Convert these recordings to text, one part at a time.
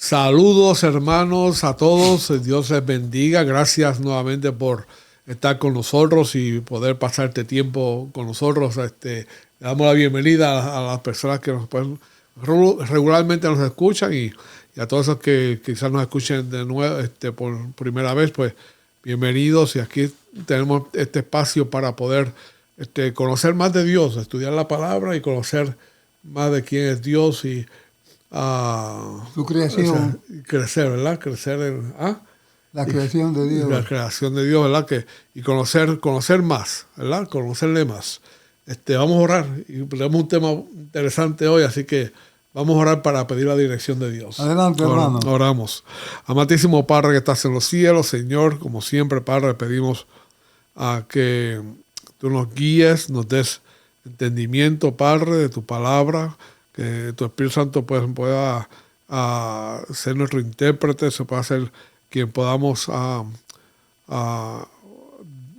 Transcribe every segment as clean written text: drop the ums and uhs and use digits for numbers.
Saludos hermanos a todos, Dios les bendiga, gracias nuevamente por estar con nosotros y poder pasar este tiempo con nosotros. Le damos la bienvenida a las personas que regularmente nos escuchan y a todos esos que quizás nos escuchen de nuevo por primera vez, pues bienvenidos. Y aquí tenemos este espacio para poder conocer más de Dios, estudiar la palabra y conocer más de quién es Dios y su creación. Crecer, ¿verdad? Crecer en la creación de Dios. La creación de Dios, ¿verdad? Y conocer más, ¿verdad? Conocerle más. Vamos a orar y tenemos un tema interesante hoy, así que vamos a orar para pedir la dirección de Dios. Adelante, hermano. Oramos. Amantísimo Padre que estás en los cielos, Señor, como siempre, Padre, pedimos que tú nos guíes, nos des entendimiento, Padre, de tu palabra, que tu Espíritu Santo pueda ser nuestro intérprete, se pueda ser quien podamos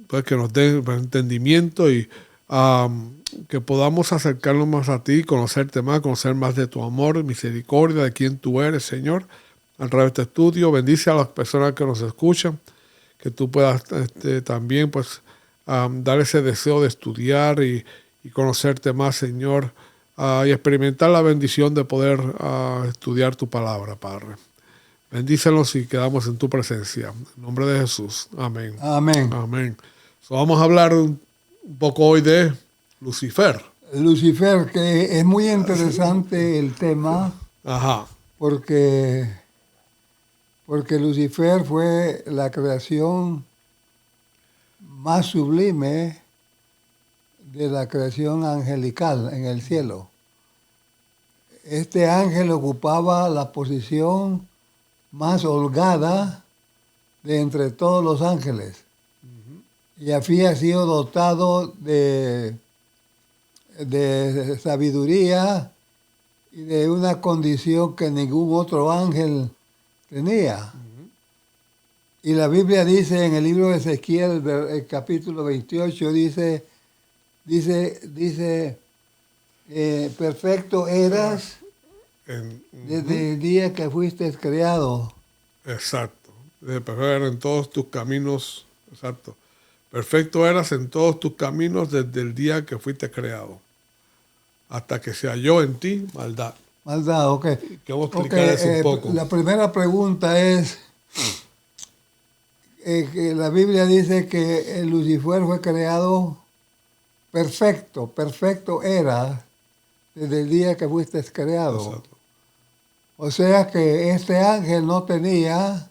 pues que nos dé entendimiento y que podamos acercarnos más a ti, conocerte más, conocer más de tu amor, misericordia, de quién tú eres, Señor. A través de este estudio, bendice a las personas que nos escuchan, que tú puedas también pues dar ese deseo de estudiar y conocerte más, Señor, y experimentar la bendición de poder estudiar tu palabra, Padre. Bendícelos y quedamos en tu presencia. En nombre de Jesús. Amén. Amén. Amén. Vamos a hablar un poco hoy de Lucifer. Lucifer, que es muy interesante el tema. Ajá. Porque Lucifer fue la creación más sublime de la creación angelical en el cielo. Este ángel ocupaba la posición más holgada de entre todos los ángeles. Y había sido dotado de sabiduría y de una condición que ningún otro ángel tenía. Y la Biblia dice en el libro de Ezequiel, el capítulo 28, dice, perfecto eras desde el día que fuiste creado. Exacto. Perfecto en todos tus caminos. Exacto. Perfecto eras en todos tus caminos desde el día que fuiste creado, hasta que se halló en ti maldad. Maldad, ok. Que vamos a explicar eso un poco. La primera pregunta es que la Biblia dice que el Lucifer fue creado perfecto era desde el día que fuiste creado. Exacto. O sea que este ángel no tenía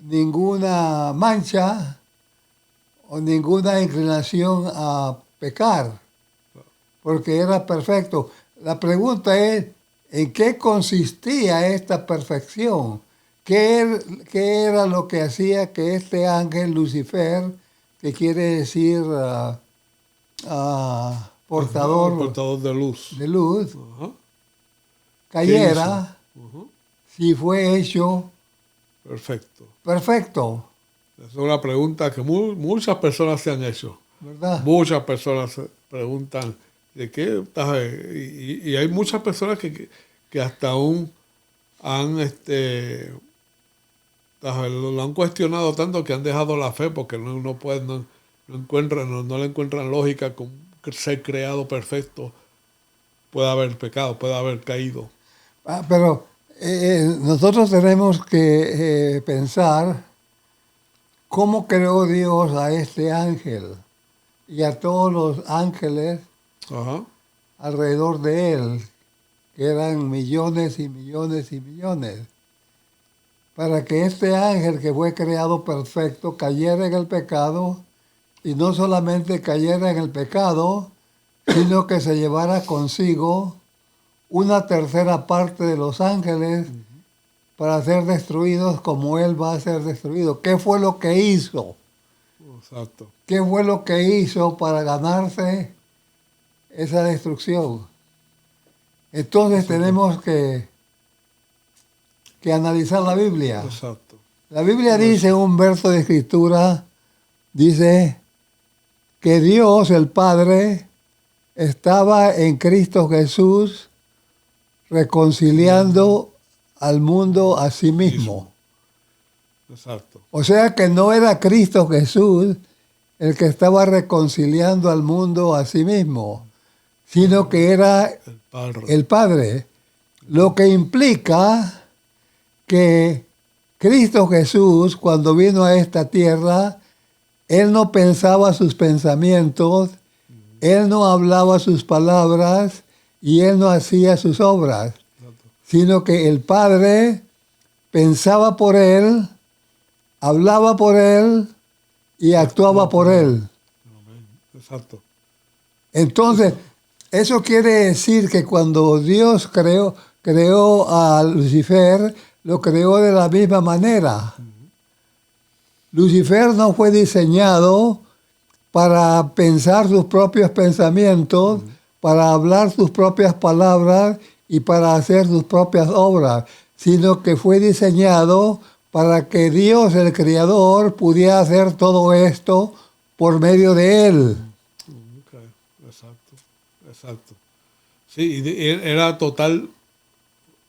ninguna mancha o ninguna inclinación a pecar, porque era perfecto. La pregunta es, ¿en qué consistía esta perfección? ¿Qué era lo que hacía que este ángel Lucifer, que quiere decir portador de luz, cayera si fue hecho perfecto? Esa es una pregunta que muchas personas se han hecho. ¿Verdad? Muchas personas se preguntan de qué estás. Y hay muchas personas que hasta aún han lo han cuestionado tanto que han dejado la fe porque no le encuentran lógica con ser creado perfecto. Puede haber pecado, puede haber caído. Pero nosotros tenemos que pensar cómo creó Dios a este ángel y a todos los ángeles alrededor de él, que eran millones y millones y millones, para que este ángel que fue creado perfecto cayera en el pecado, y no solamente cayera en el pecado, sino que se llevara consigo una tercera parte de los ángeles para ser destruidos como él va a ser destruido. ¿Qué fue lo que hizo? Exacto. ¿Qué fue lo que hizo para ganarse esa destrucción? Entonces tenemos que analizar la Biblia. Exacto. La Biblia dice en un verso de Escritura, dice que Dios, el Padre, estaba en Cristo Jesús reconciliando al mundo a sí mismo. Exacto. O sea que no era Cristo Jesús el que estaba reconciliando al mundo a sí mismo, sino que era el Padre. Lo que implica que Cristo Jesús, cuando vino a esta tierra, Él no pensaba sus pensamientos, Él no hablaba sus palabras y Él no hacía sus obras, sino que el Padre pensaba por Él, hablaba por Él y actuaba por Él. Exacto. Entonces, eso quiere decir que cuando Dios creó a Lucifer, lo creó de la misma manera. Lucifer no fue diseñado para pensar sus propios pensamientos, para hablar sus propias palabras y para hacer sus propias obras, sino que fue diseñado para que Dios, el Creador, pudiera hacer todo esto por medio de Él. Okay. Exacto. Sí, y era total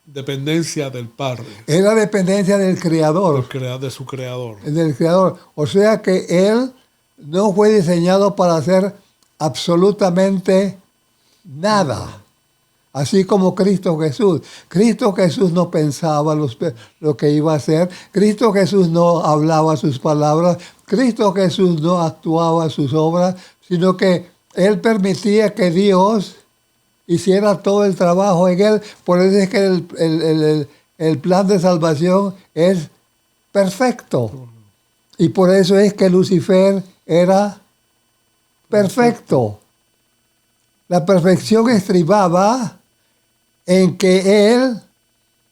dependencia del Padre. Era dependencia del Creador. De su Creador. Del Creador. O sea que Él no fue diseñado para hacer absolutamente nada. Así como Cristo Jesús. Cristo Jesús no pensaba lo que iba a hacer. Cristo Jesús no hablaba sus palabras. Cristo Jesús no actuaba sus obras, sino que Él permitía que Dios hiciera todo el trabajo en Él. Por eso es que el plan de salvación es perfecto. Y por eso es que Lucifer era perfecto. La perfección estribaba en que Él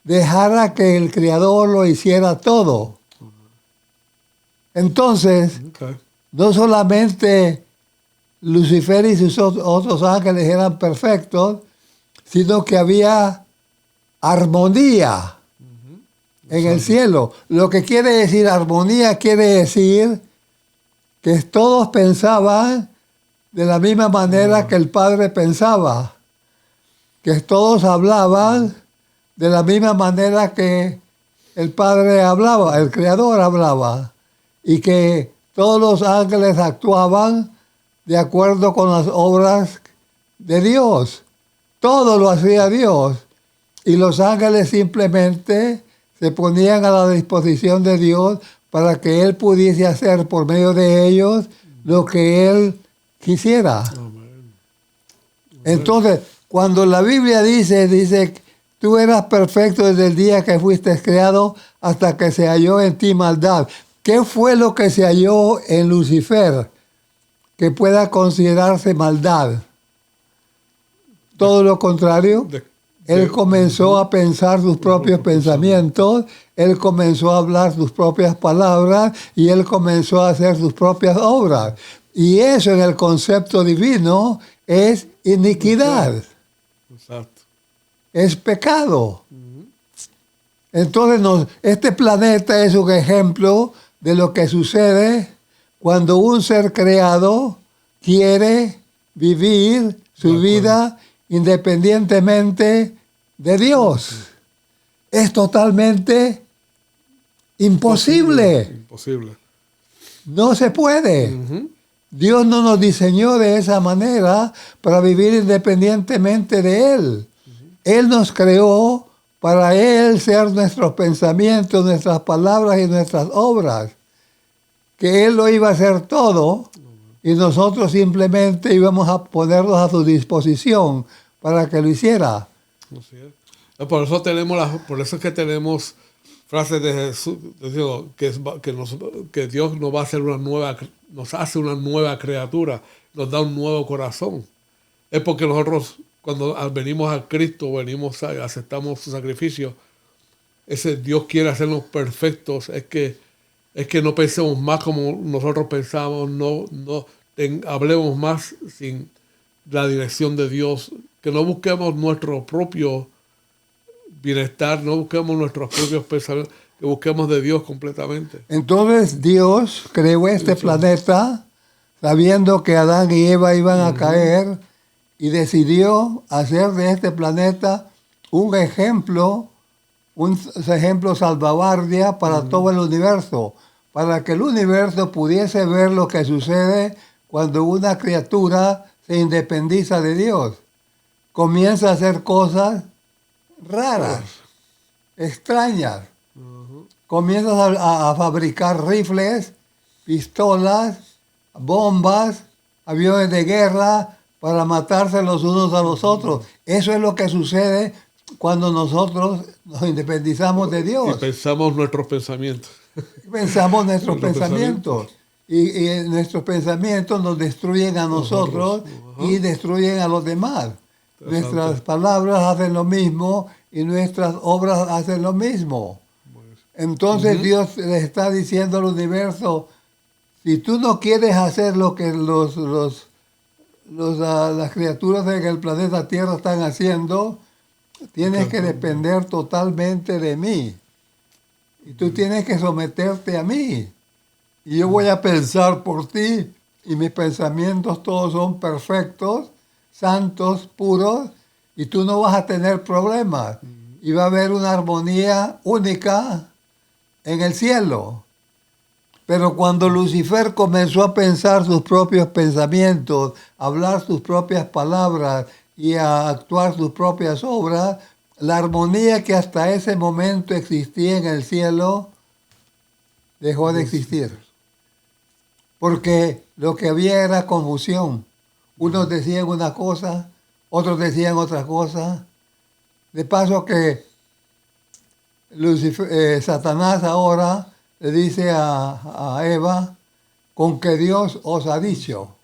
dejara que el Creador lo hiciera todo. Entonces, no solamente Lucifer y sus otros ángeles eran perfectos, sino que había armonía en el cielo. Lo que quiere decir armonía quiere decir que todos pensaban de la misma manera que el Padre pensaba, que todos hablaban de la misma manera que el Padre hablaba, el Creador hablaba, y que todos los ángeles actuaban de acuerdo con las obras de Dios. Todo lo hacía Dios. Y los ángeles simplemente se ponían a la disposición de Dios para que Él pudiese hacer por medio de ellos lo que Él quisiera. Entonces, cuando la Biblia dice, tú eras perfecto desde el día que fuiste creado hasta que se halló en ti maldad. ¿Qué fue lo que se halló en Lucifer que pueda considerarse maldad? Todo lo contrario. Él comenzó a pensar sus propios pensamientos, Él comenzó a hablar sus propias palabras y Él comenzó a hacer sus propias obras. Y eso en el concepto divino es iniquidad. Exacto. Es pecado. Entonces, este planeta es un ejemplo de lo que sucede cuando un ser creado quiere vivir su vida independientemente de Dios. Es totalmente imposible. Imposible. No se puede. Dios no nos diseñó de esa manera para vivir independientemente de Él. Él nos creó para Él ser nuestros pensamientos, nuestras palabras y nuestras obras. Que Él lo iba a hacer todo y nosotros simplemente íbamos a ponerlos a su disposición para que lo hiciera. Así es. Por eso es que tenemos frases de Jesús diciendo que Dios nos va a hacer nos hace una nueva criatura, nos da un nuevo corazón. Es porque nosotros cuando venimos a Cristo, aceptamos su sacrificio, ese Dios quiere hacernos perfectos, es que no pensemos más como nosotros pensamos, hablemos más sin la dirección de Dios, que no busquemos nuestro propio bienestar, no busquemos nuestros propios pensamientos, que busquemos de Dios completamente. Entonces Dios creó este planeta sabiendo que Adán y Eva iban a caer y decidió hacer de este planeta un ejemplo un ejemplo salvaguardia para todo el universo, para que el universo pudiese ver lo que sucede cuando una criatura se independiza de Dios. Comienza a hacer cosas raras, extrañas. Comienzas a fabricar rifles, pistolas, bombas, aviones de guerra para matarse los unos a los otros. Eso es lo que sucede cuando nosotros nos independizamos de Dios. Y pensamos nuestros pensamientos. Pensamos nuestros pensamientos. Y nuestros pensamientos nos destruyen a nosotros y destruyen a los demás. Nuestras palabras hacen lo mismo y nuestras obras hacen lo mismo. Entonces Dios le está diciendo al universo, si tú no quieres hacer lo que las criaturas en el planeta Tierra están haciendo, tienes que depender totalmente de mí. Y tú tienes que someterte a mí. Y yo voy a pensar por ti. Y mis pensamientos todos son perfectos, santos, puros. Y tú no vas a tener problemas. Y va a haber una armonía única en el cielo. Pero cuando Lucifer comenzó a pensar sus propios pensamientos, a hablar sus propias palabras y a actuar sus propias obras, la armonía que hasta ese momento existía en el cielo dejó de existir. Porque lo que había era confusión. Unos decían una cosa, otros decían otra cosa. De paso que Satanás ahora le dice a Eva, con que Dios os ha dicho.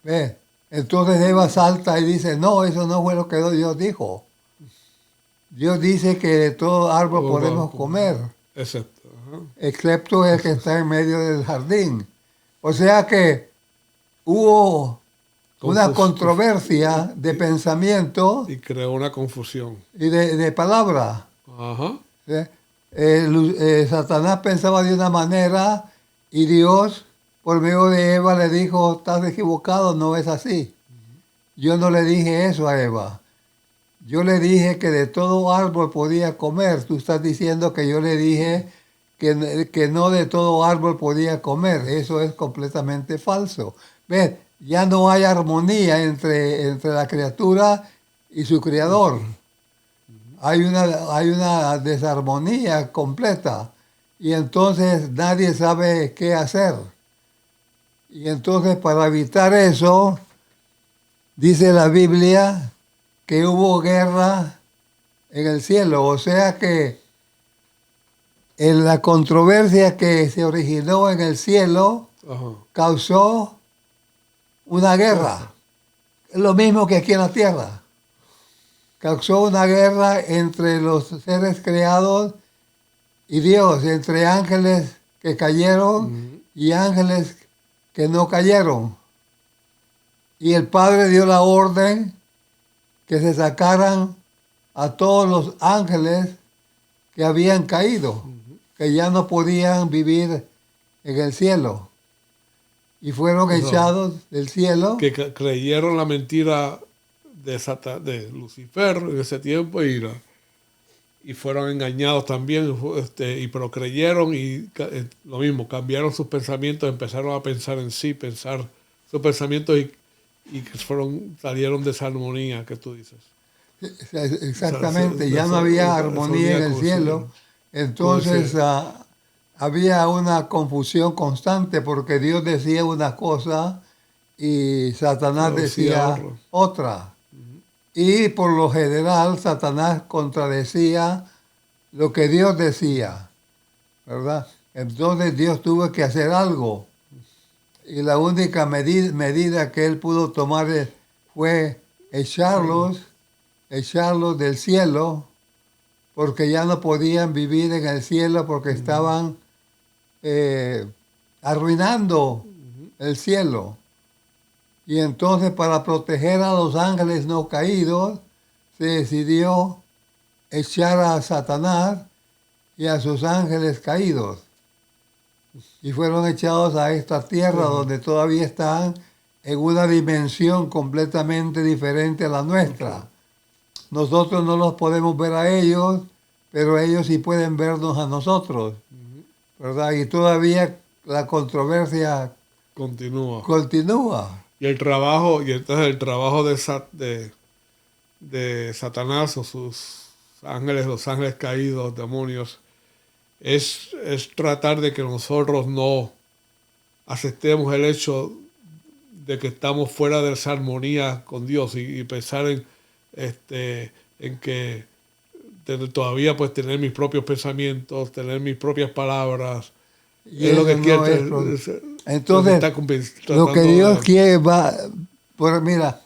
¿Ve? Entonces Eva salta y dice, no, eso no fue lo que Dios dijo. Dios dice que de todo árbol podemos comer, excepto el que está en medio del jardín. O sea que hubo una controversia de pensamiento y creó una confusión. Y de palabra. ¿Sí? Satanás pensaba de una manera y Dios, por medio de Eva, le dijo, estás equivocado, no es así. Yo no le dije eso a Eva. Yo le dije que de todo árbol podía comer. Tú estás diciendo que yo le dije que no de todo árbol podía comer. Eso es completamente falso. ¿Ves? Ya no hay armonía entre la criatura y su creador. Hay una desarmonía completa y entonces nadie sabe qué hacer. Y entonces para evitar eso, dice la Biblia que hubo guerra en el cielo. O sea que en la controversia que se originó en el cielo causó una guerra. Es lo mismo que aquí en la tierra. Causó una guerra entre los seres creados y Dios, entre ángeles que cayeron y ángeles que no cayeron. Y el Padre dio la orden que se sacaran a todos los ángeles que habían caído, que ya no podían vivir en el cielo. Y fueron echados del cielo. Que creyeron la mentira de Lucifer en ese tiempo y fueron engañados también, pero creyeron y lo mismo, cambiaron sus pensamientos, empezaron a pensar en sí, pensar sus pensamientos y salieron de esa armonía que tú dices. Exactamente, ya no había armonía en el cielo, entonces había una confusión constante porque Dios decía una cosa y Satanás decía otra. Y por lo general Satanás contradecía lo que Dios decía, ¿verdad? Entonces Dios tuvo que hacer algo. Y la única medida que él pudo tomar fue echarlos del cielo, porque ya no podían vivir en el cielo porque estaban arruinando el cielo. Y entonces para proteger a los ángeles no caídos, se decidió echar a Satanás y a sus ángeles caídos. Y fueron echados a esta tierra donde todavía están en una dimensión completamente diferente a la nuestra. Nosotros no los podemos ver a ellos pero ellos sí pueden vernos a nosotros, ¿verdad? Y todavía la controversia Continúa. continúa. Y entonces el trabajo de Satanás o sus ángeles, los ángeles caídos, demonios, es tratar de que nosotros no aceptemos el hecho de que estamos fuera de esa armonía con Dios y pensar en que todavía pues tener mis propios pensamientos, tener mis propias palabras. Y Es lo eso que no quiere, es... lo que Entonces, está lo que tratando Dios de... quiere va... Pues mira,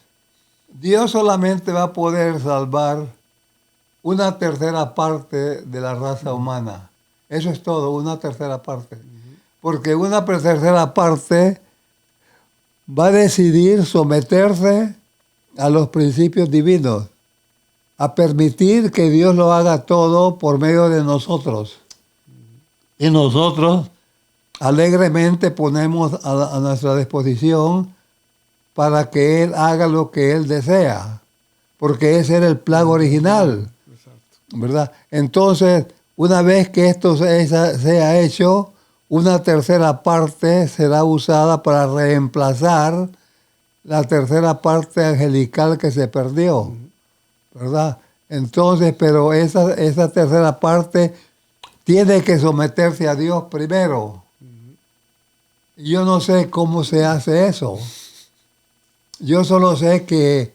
Dios solamente va a poder salvar una tercera parte de la raza humana. Eso es todo, una tercera parte. Porque una tercera parte va a decidir someterse a los principios divinos, a permitir que Dios lo haga todo por medio de nosotros. Y nosotros alegremente ponemos a nuestra disposición para que Él haga lo que Él desea, porque ese era el plan original, Exacto. ¿verdad? Entonces, una vez que esto sea hecho, una tercera parte será usada para reemplazar la tercera parte angelical que se perdió, ¿verdad? Entonces, pero esa tercera parte tiene que someterse a Dios primero. Yo no sé cómo se hace eso. Yo solo sé que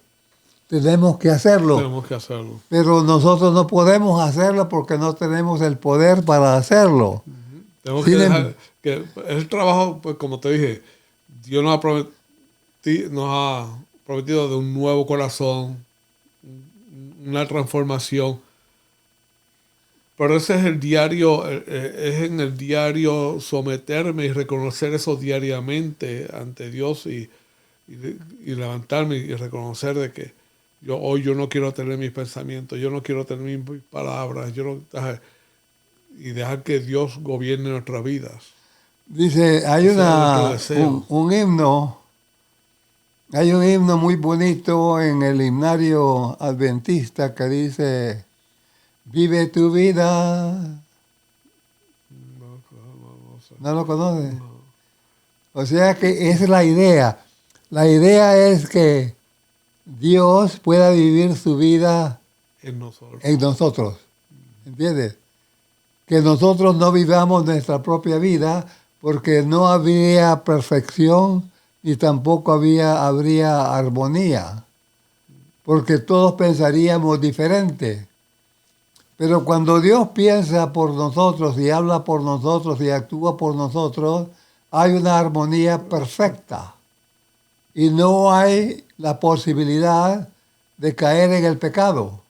tenemos que hacerlo. Tenemos que hacerlo. Pero nosotros no podemos hacerlo porque no tenemos el poder para hacerlo. Tenemos que Sin dejar que el trabajo, pues como te dije, Dios nos ha prometido de un nuevo corazón, una transformación. Pero ese es el diario, es en el diario someterme y reconocer eso diariamente ante Dios y levantarme y reconocer de que hoy yo no quiero tener mis pensamientos, yo no quiero tener mis palabras, y dejar que Dios gobierne nuestras vidas. Dice, hay Ese es nuestro deseo. un himno, hay un himno muy bonito en el himnario adventista que dice, vive tu vida. No sé. ¿No lo conoces? O sea que esa es la idea. La idea es que Dios pueda vivir su vida En nosotros. en nosotros. ¿Entiendes? Que nosotros no vivamos nuestra propia vida porque no habría perfección ni tampoco habría armonía, porque todos pensaríamos diferente. Pero cuando Dios piensa por nosotros y habla por nosotros y actúa por nosotros, hay una armonía perfecta y no hay la posibilidad de caer en el pecado.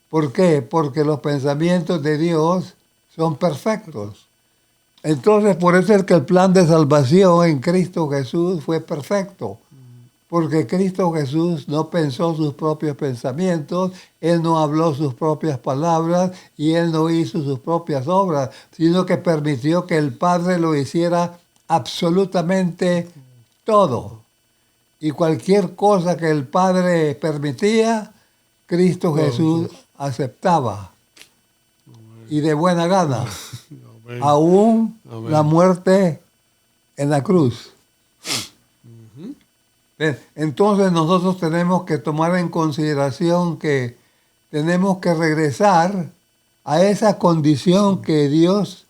¿Por qué? Porque los pensamientos de Dios son perfectos. Entonces, por eso es que el plan de salvación en Cristo Jesús fue perfecto. Porque Cristo Jesús no pensó sus propios pensamientos, Él no habló sus propias palabras y Él no hizo sus propias obras, sino que permitió que el Padre lo hiciera absolutamente todo. Y cualquier cosa que el Padre permitía, Cristo Jesús aceptaba. Y de buena gana. Amén. Aún Amén. la muerte en la cruz. Entonces nosotros tenemos que tomar en consideración que tenemos que regresar a esa condición que Dios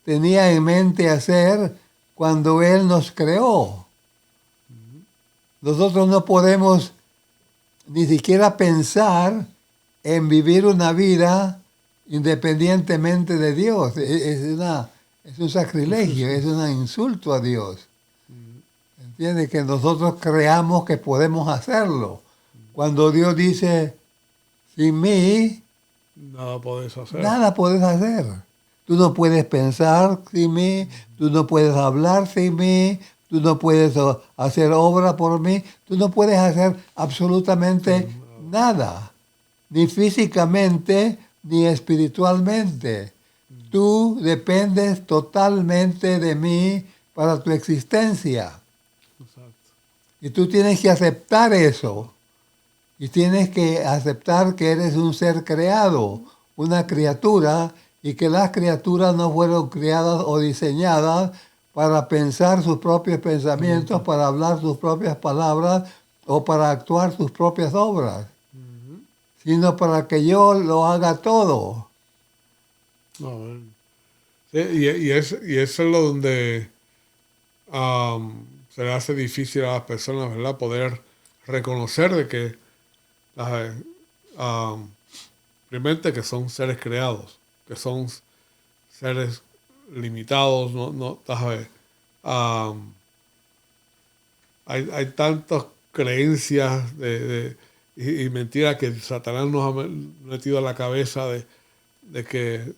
tenía en mente hacer cuando Él nos creó. Nosotros no podemos ni siquiera pensar en vivir una vida independientemente de Dios. Es un sacrilegio, es un insulto a Dios. ¿Entiendes? Que nosotros creamos que podemos hacerlo. Cuando Dios dice, sin mí, Nada podés hacer. nada puedes hacer. Tú no puedes pensar sin mí, tú no puedes hablar sin mí, tú no puedes hacer obra por mí, tú no puedes hacer absolutamente nada, ni físicamente ni espiritualmente. Tú dependes totalmente de mí para tu existencia. Exacto. Y tú tienes que aceptar eso. Y tienes que aceptar que eres un ser creado, una criatura y que las criaturas no fueron creadas o diseñadas para pensar sus propios pensamientos, para hablar sus propias palabras o para actuar sus propias obras, sino para que yo lo haga todo. Amén. Sí, y eso es lo donde se le hace difícil a las personas, ¿verdad? Poder reconocer de que, primeramente, que son seres creados, que son seres limitados, no, ¿sabes? Hay tantas creencias y mentiras que Satanás nos ha metido a la cabeza de que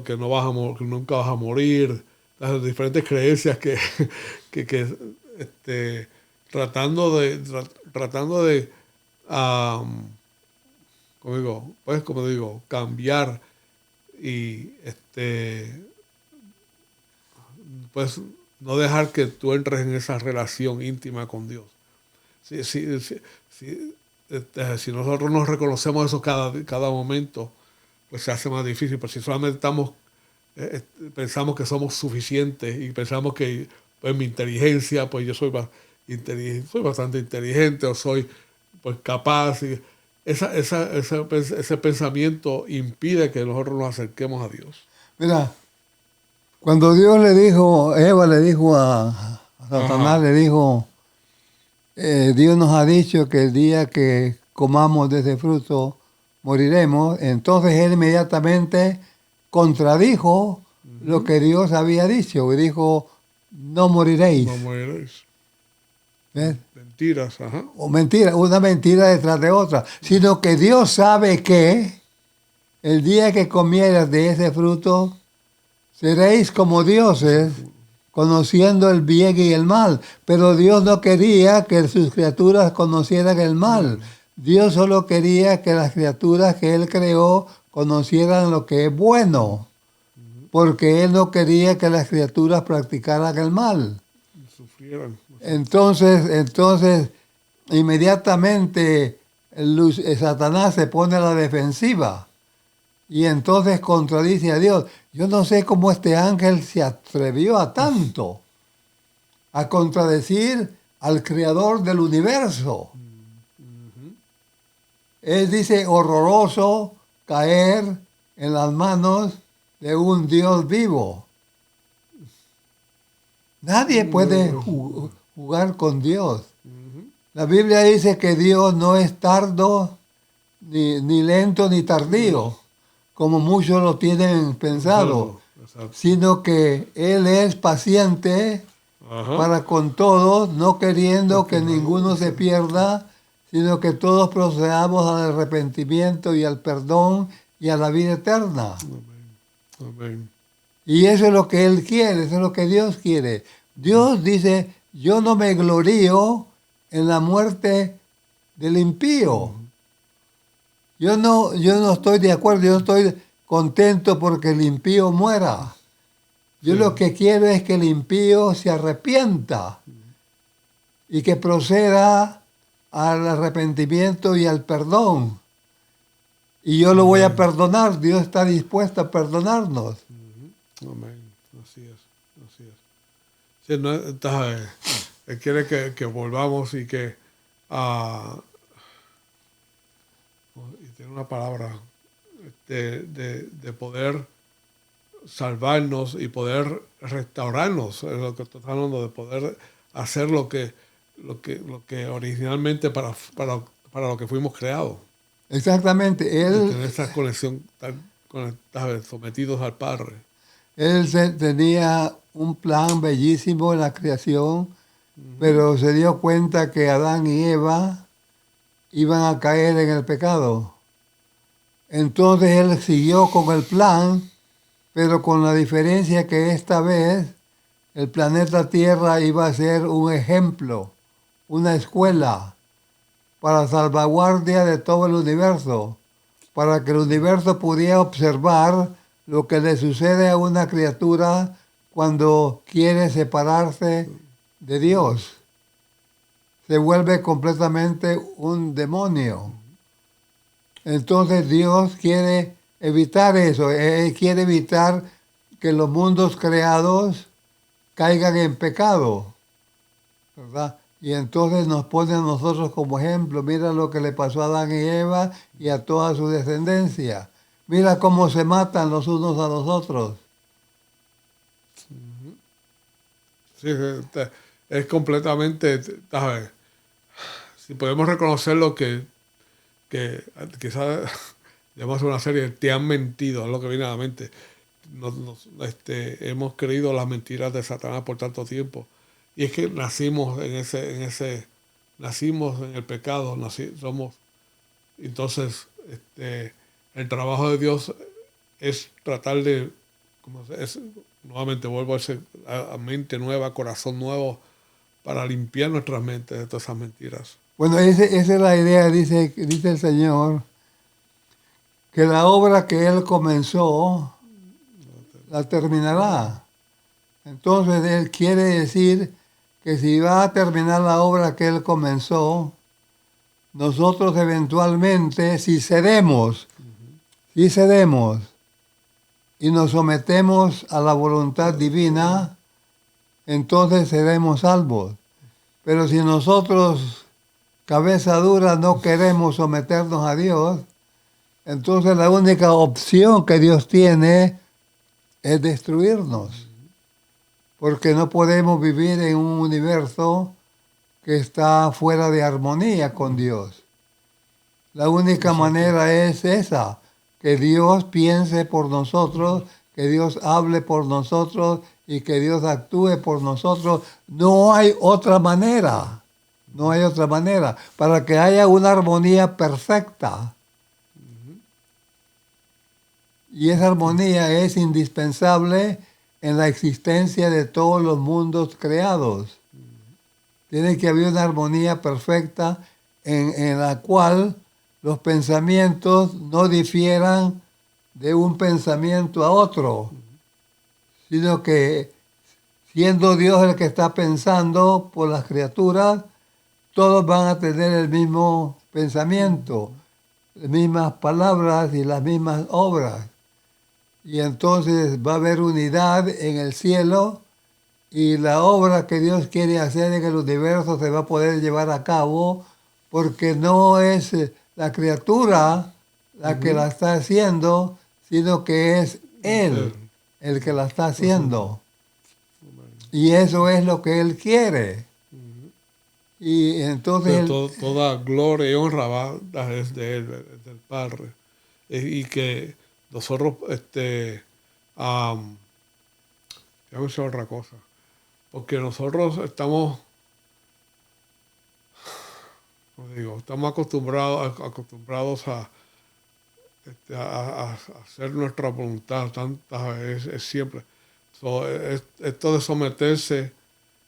que no vas que nunca vas a morir, las diferentes creencias que tratando de como digo, cambiar y pues no dejar que tú entres en esa relación íntima con Dios. Si nosotros nos reconocemos eso cada momento, pues se hace más difícil. Pero si solamente pensamos que somos suficientes y pensamos que pues mi inteligencia, pues yo soy bastante inteligente o soy pues capaz. Y ese pensamiento impide que nosotros nos acerquemos a Dios. Mira, cuando Dios le dijo, Eva le dijo a Satanás, le dijo, Dios nos ha dicho que el día que comamos de ese fruto moriremos. Entonces él inmediatamente contradijo lo que Dios había dicho y dijo, no moriréis. No moriréis. ¿Ves? Mentiras, ajá. O mentira, una mentira detrás de otra. Sino que Dios sabe que el día que comieras de ese fruto, seréis como dioses, conociendo el bien y el mal. Pero Dios no quería que sus criaturas conocieran el mal. Dios solo quería que las criaturas que Él creó conocieran lo que es bueno. Porque Él no quería que las criaturas practicaran el mal. Sufrieran. Entonces, inmediatamente Satanás se pone a la defensiva. Y entonces contradice a Dios. Yo no sé cómo este ángel se atrevió a tanto, a contradecir al creador del universo. Él dice, horroroso caer en las manos de un Dios vivo. Nadie puede jugar con Dios. La Biblia dice que Dios no es tardo, ni lento, ni tardío, como muchos lo tienen pensado, sino que Él es paciente para con todos, no queriendo que ninguno se pierda, sino que todos procedamos al arrepentimiento y al perdón y a la vida eterna. Amén. Y eso es lo que Él quiere, eso es lo que Dios quiere. Dios dice, yo no me glorío en la muerte del impío. Yo no estoy de acuerdo, yo estoy contento porque el impío muera. Yo lo que quiero es que el impío se arrepienta y que proceda al arrepentimiento y al perdón. Y yo lo voy a perdonar, Dios está dispuesto a perdonarnos. Amén, así es. Sí, no, entonces, Él quiere que volvamos y que y tiene una palabra de poder salvarnos y poder restaurarnos, es lo que estamos hablando, de poder hacer lo que originalmente para lo que fuimos creados. Exactamente. Él, tener esa conexión sometidos al Padre. Él tenía un plan bellísimo en la creación, pero se dio cuenta que Adán y Eva iban a caer en el pecado. Entonces Él siguió con el plan, pero con la diferencia que esta vez el planeta Tierra iba a ser un ejemplo, una escuela para salvaguardia de todo el universo, para que el universo pudiera observar lo que le sucede a una criatura cuando quiere separarse de Dios. Se vuelve completamente un demonio. Entonces Dios quiere evitar eso, Él quiere evitar que los mundos creados caigan en pecado, ¿verdad? Y entonces nos pone a nosotros como ejemplo. Mira lo que le pasó a Adán y Eva y a toda su descendencia. Mira cómo se matan los unos a los otros. Sí, es completamente, ¿sabes? Si podemos reconocer lo que quizás llamamos una serie, te han mentido, es lo que viene a la mente. Hemos creído las mentiras de Satanás por tanto tiempo. Y es que nacimos nacimos en el pecado, somos. Entonces, el trabajo de Dios es tratar de, nuevamente vuelvo a mente nueva, corazón nuevo, para limpiar nuestras mentes de todas esas mentiras. Bueno, esa es la idea, dice el Señor, que la obra que Él comenzó, la terminará. Entonces Él quiere decir que si va a terminar la obra que Él comenzó, nosotros eventualmente, si cedemos y nos sometemos a la voluntad divina, entonces seremos salvos. Pero si nosotros, cabeza dura, no queremos someternos a Dios, entonces la única opción que Dios tiene es destruirnos. Porque no podemos vivir en un universo que está fuera de armonía con Dios. La única manera es esa, que Dios piense por nosotros, que Dios hable por nosotros y que Dios actúe por nosotros. No hay otra manera. No hay otra manera. Para que haya una armonía perfecta. Y esa armonía es indispensable en la existencia de todos los mundos creados. Tiene que haber una armonía perfecta en la cual los pensamientos no difieran de un pensamiento a otro, sino que siendo Dios el que está pensando por las criaturas, todos van a tener el mismo pensamiento, las mismas palabras y las mismas obras. Y entonces va a haber unidad en el cielo y la obra que Dios quiere hacer en el universo se va a poder llevar a cabo porque no es la criatura la que la está haciendo, sino que es Él el que la está haciendo. Y eso es lo que Él quiere. Y entonces toda gloria y honra va desde Él, desde el Padre. Y que nosotros, ya me hice otra cosa. Porque nosotros estamos acostumbrados a hacer nuestra voluntad tantas veces, es siempre. Esto de someterse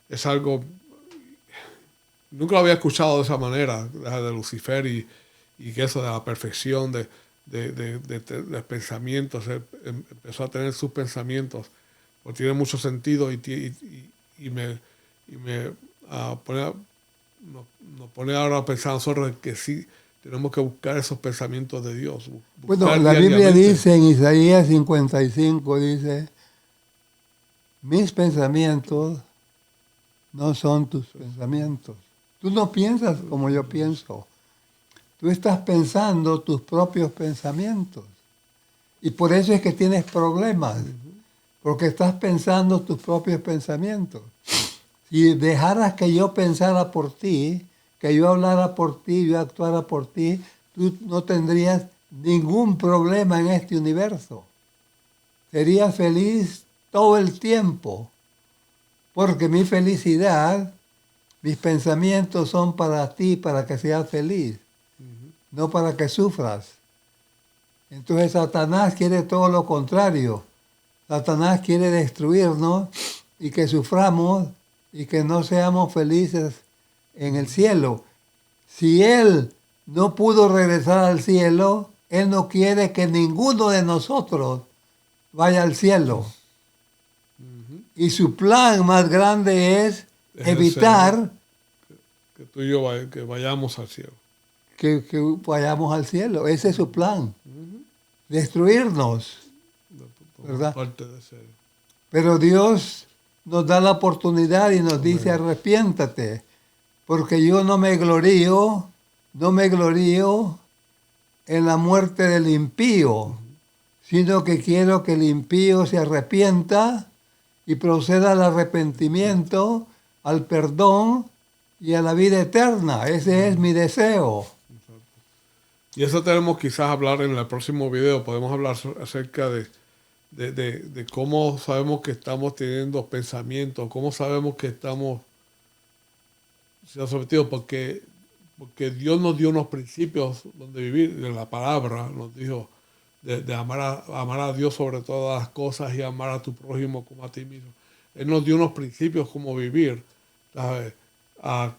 es algo, nunca lo había escuchado de esa manera, de Lucifer y que eso de la perfección de pensamientos, empezó a tener sus pensamientos, porque tiene mucho sentido y me nos pone ahora a pensar nosotros que sí tenemos que buscar esos pensamientos de Dios. Bueno, la Biblia dice en Isaías 55, dice, mis pensamientos no son tus pensamientos. Tú no piensas como yo pienso. Tú estás pensando tus propios pensamientos. Y por eso es que tienes problemas. Porque estás pensando tus propios pensamientos. Si dejaras que yo pensara por ti, que yo hablara por ti, yo actuara por ti, tú no tendrías ningún problema en este universo. Serías feliz todo el tiempo. Porque mi felicidad, mis pensamientos son para ti, para que seas feliz. No para que sufras. Entonces Satanás quiere todo lo contrario. Satanás quiere destruirnos y que suframos y que no seamos felices en el cielo. Si Él no pudo regresar al cielo, Él no quiere que ninguno de nosotros vaya al cielo. Y su plan más grande es evitar que tú y yo que vayamos al cielo. que vayamos al cielo. Ese es su plan. Destruirnos, ¿verdad? Parte de ser. Pero Dios nos da la oportunidad y nos dice, arrepiéntate, porque yo no me glorío en la muerte del impío, sino que quiero que el impío se arrepienta y proceda al arrepentimiento, al perdón y a la vida eterna. Ese es mi deseo. Y eso tenemos quizás hablar en el próximo video. Podemos hablar acerca de cómo sabemos que estamos teniendo pensamientos, cómo sabemos que estamos siendo sometidos, porque Dios nos dio unos principios donde vivir. De la palabra nos dijo de amar a Dios sobre todas las cosas y amar a tu prójimo como a ti mismo. Él nos dio unos principios como vivir. ¿Sabes?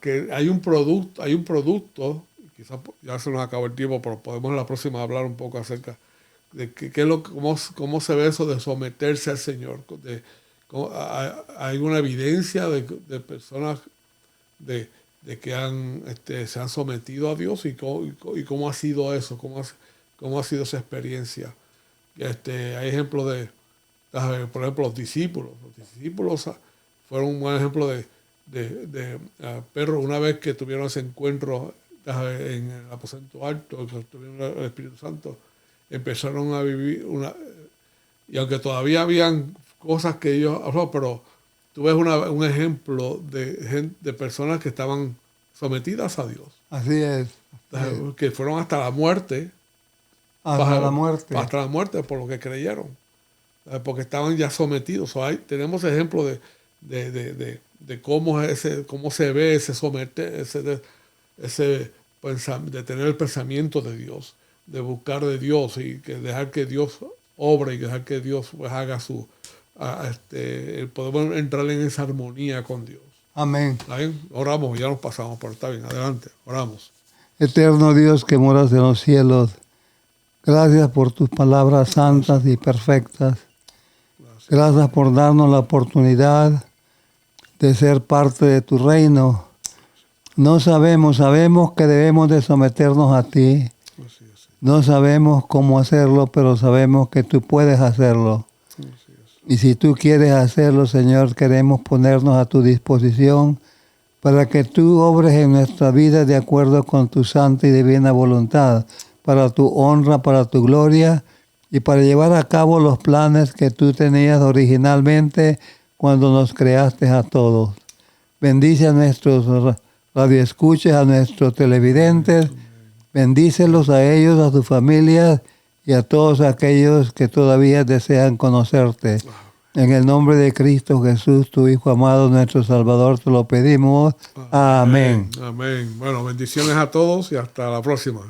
Que hay un producto, quizás ya se nos acabó el tiempo, pero podemos en la próxima hablar un poco acerca de cómo se ve eso de someterse al Señor. Hay una evidencia de personas de que se han sometido a Dios y cómo ha sido eso, cómo ha sido esa experiencia. Hay ejemplos por ejemplo, los discípulos. Los discípulos fueron un buen ejemplo de Pedro, una vez que tuvieron ese encuentro en el aposento alto, que tuvieron el Espíritu Santo, empezaron a vivir y aunque todavía habían cosas que ellos, pero tú ves un ejemplo de personas que estaban sometidas a Dios. Así es. Que fueron hasta la muerte. Hasta la muerte. Hasta la muerte por lo que creyeron. Porque estaban ya sometidos. Tenemos ejemplos de cómo se ve ese someter, de tener el pensamiento de Dios, de buscar de Dios y dejar que Dios obre y dejar que Dios pues haga podemos entrar en esa armonía con Dios. Amén. ¿Está bien? Oramos, ya nos pasamos, pero está bien, adelante, oramos. Eterno Dios que moras en los cielos, gracias por tus palabras santas y perfectas. Gracias por darnos la oportunidad de ser parte de tu reino. Sabemos que debemos de someternos a ti. No sabemos cómo hacerlo, pero sabemos que tú puedes hacerlo. Y si tú quieres hacerlo, Señor, queremos ponernos a tu disposición para que tú obres en nuestra vida de acuerdo con tu santa y divina voluntad, para tu honra, para tu gloria y para llevar a cabo los planes que tú tenías originalmente cuando nos creaste a todos. Bendice a nuestros radioescuchas, a nuestros televidentes, bendícelos a ellos, a sus familias y a todos aquellos que todavía desean conocerte. En el nombre de Cristo Jesús, tu Hijo amado, nuestro Salvador, te lo pedimos. Amén. Amén. Bueno, bendiciones a todos y hasta la próxima.